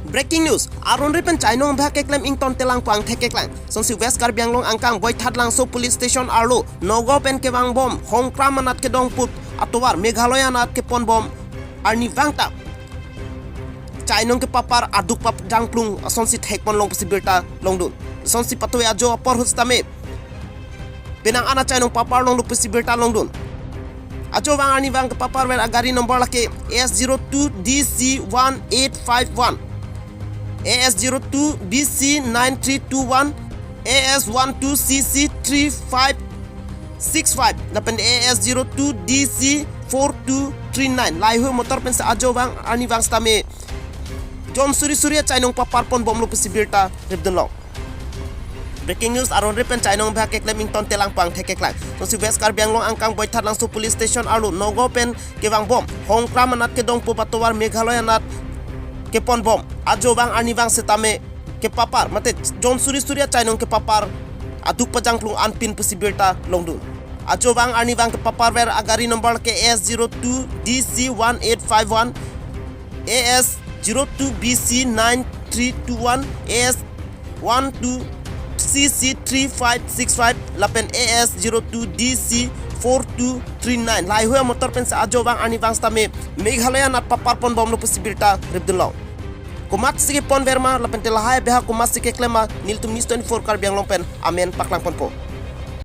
Breaking news, Aronre pen Chainong abeha keklem engtonte lang pang keklem. Sonsi West Karbi Anglong angkang boy that lang so police station arlo. Nogo pen kewang bom, hongkram anat ke dong put atowar Meghalaya anat ke pon bom arni vangta. Chainong ke papar aduk pap jangplung sonsi thekpon long posibilta longdun. Sonsi patoi ajo apor hustame. Penang ana Chainong papar long posibilta longdun. Ajo wang arni wang ke papar wer agari nomor lake AS02DC1851. AS02BC9321, AS12CC3565, dapat AS02DC4239. Lai hu motor pen sa ajo wang ani wang stame. Jom suri Chainong papar pon bom lu posibilta ribden long. Breaking news, Aronre pen Chainong abeha keklem engtonte lang pang keklem. Sonsi West Karbi Anglong angkang boy that lang so police station arlo. Nogo pen kewang bom, hongkram anat ke dong pu patowar Meghalaya anat ke pon bom ajo bang ani bang setame ke papar mate John suri Chainong ke papar aduk pajang plung anpin posibilta longdun ajo bang ani bang ke papar wer agari nomor ke AS02DC1851, AS02BC9321, AS12CC3565, lapen AS02DC4239. Lai hu motor pen sa ajo bang ani bang stame Meghalaya nat papar pon bom lu posibilta ribdulong. Kumat sige pon verma lapen telahai beha kumat sige klema niltum nis 24 Karbi Anglong pen amen paklang pon po.